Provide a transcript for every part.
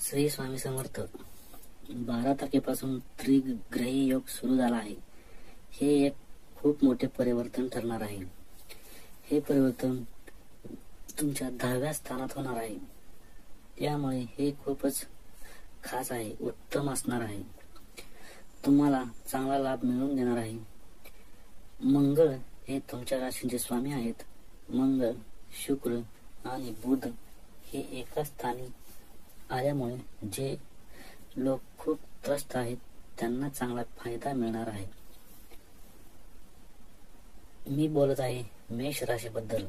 श्री स्वामी समर्थ. 12 तारखेपासून त्रिग्रही योग सुरू झाला आहे. हे एक खूप मोठे परिवर्तन ठरणार आहे. हे परिवर्तन तुमच्या 10व्या स्थानात होणार आहे. त्यामुळे हे खूपच खास आहे, उत्तम असणार आहे. तुम्हाला चांगला लाभ मिळवून देणार आहे. मंगळ हे तुमच्या राशींचे स्वामी आहेत. मंगळ, शुक्र आणि बुध हे एकाच स्थानी आल्यामुळे जे लोक खूप त्रस्त आहेत त्यांना चांगला फायदा मिळणार आहे. मी बोलत आहे मेष राशीबद्दल.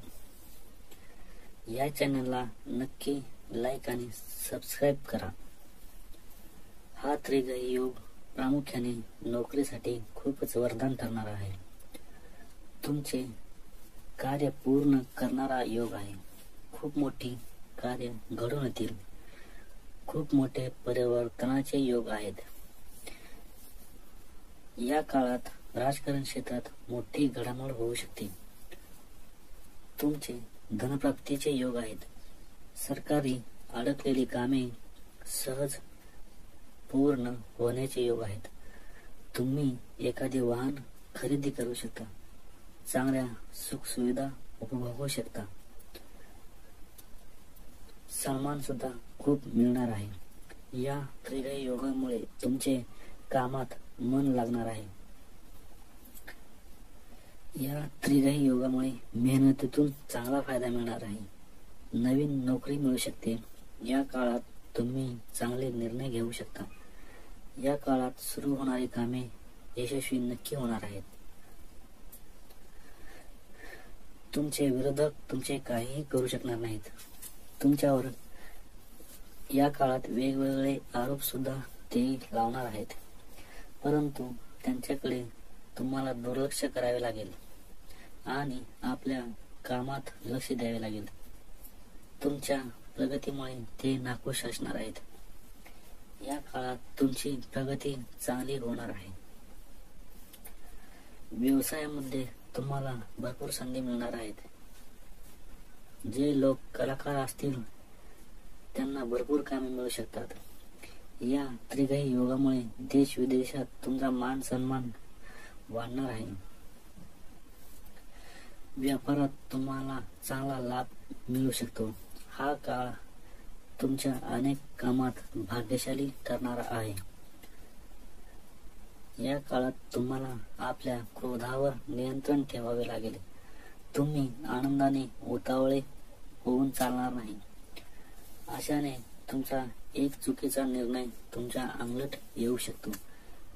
या चॅनलला नक्की लाईक आणि सबस्क्राईब करा. हा त्रिग्रही योग प्रामुख्याने नोकरीसाठी खूपच वरदान ठरणार आहे. तुमचे कार्य पूर्ण करणारा योग आहे. खूप मोठी कार्य घडून येतील. खूप मोठे परिवर्तनाचे योग आहेत. या काळात राजकारण क्षेत्रात मोठी घडामोड होऊ शकते. तुमचे धनप्राप्तीचे योग आहेत. सरकारी अडकलेली कामे सहज पूर्ण होण्याचे योग आहेत. तुम्ही एखादे वाहन खरेदी करू शकता. चांगल्या सुख सुविधा उपभोगू शकता. सन्मान सुद्धा खूप मिळणार आहे. या त्रिग्रही योगामुळे तुमचे कामात मन लागणार आहे. या त्रिग्रही योगामुळे मेहनतीतून चांगला फायदा मिळणार आहे. नवीन नोकरी मिळू शकते. या काळात तुम्ही चांगले निर्णय घेऊ शकता. या काळात सुरू होणारी कामे यशस्वी नक्की होणार आहेत. तुमचे विरोधक तुमचे काहीही करू शकणार नाहीत. तुमच्यावर या काळात वेगवेगळे आरोप सुद्धा ते लावणार आहेत, परंतु त्यांच्याकडे तुम्हाला दुर्लक्ष करावे लागेल आणि आपल्या कामात लक्ष द्यावे लागेल. तुमच्या प्रगतीमुळे ते नाखुश असणार आहेत. या काळात तुमची प्रगती चांगली होणार आहे. व्यवसायामध्ये तुम्हाला भरपूर संधी मिळणार आहेत. जे लोक कलाकार असतील त्यांना भरपूर कामे मिळू शकतात. या त्रिग्रही योगामुळे देश विदेशात तुमचा मान सन्मान वाढणार आहे. व्यापारात तुम्हाला चांगला लाभ मिळू शकतो. हा काळ तुमच्या अनेक कामात भाग्यशाली ठरणार आहे. या काळात तुम्हाला आपल्या क्रोधावर नियंत्रण ठेवावे लागेल. तुम्ही आनंदाने उतावळे होऊन चालणार नाही. अशाने तुमचा एक चुकीचा निर्णय तुमच्या अंगलट येऊ शकतो.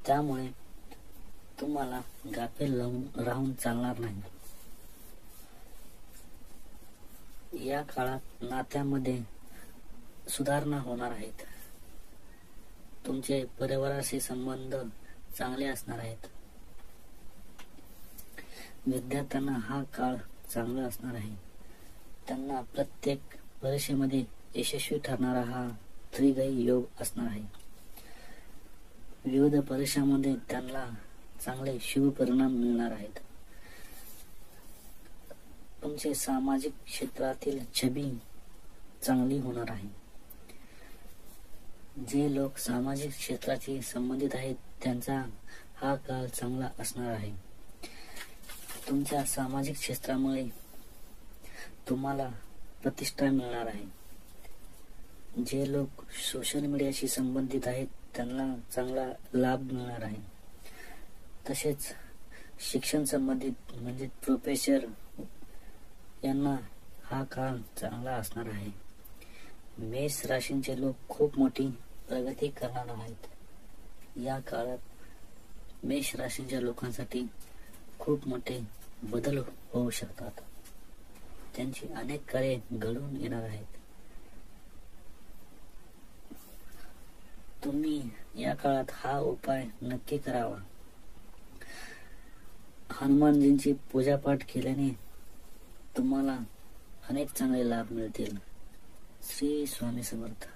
त्यामुळे तुम्हाला गाफील राहून चालणार नाही. या काळात नात्यामध्ये सुधारणा होणार आहेत. तुमचे परिवाराशी संबंध चांगले असणार आहेत. विद्यार्थ्यांना हा काळ चांगला असणार आहे. त्यांना प्रत्येक परीक्षेमध्ये यशस्वी ठरणारा हा त्रिग्रही योग असणार आहे. विविध परीक्षांमध्ये त्यांना चांगले शुभ परिणाम मिळणार आहेत. तुमचे सामाजिक क्षेत्रातील छबी चांगली होणार आहे. जे लोक सामाजिक क्षेत्राशी संबंधित आहेत त्यांचा हा काळ चांगला असणार आहे. तुमच्या सामाजिक क्षेत्रामुळे तुम्हाला प्रतिष्ठा मिळणार आहे. जे लोक सोशल मीडियाशी संबंधित आहेत त्यांना चांगला लाभ मिळणार आहे. तसेच शिक्षण संबंधित म्हणजे प्रोफेसर यांना हा काळ चांगला असणार आहे. मेष राशींचे लोक खूप मोठी प्रगती करणार आहेत. या काळात मेष राशींच्या लोकांसाठी खूप मोठे बदल होऊ शकतात. त्यांची अनेक कार्ये घडून येणार आहेत. तुम्ही या काळात हा उपाय नक्की करावा. हनुमानजींची पूजापाठ केल्याने तुम्हाला अनेक चांगले लाभ मिळतील. श्री स्वामी समर्थ.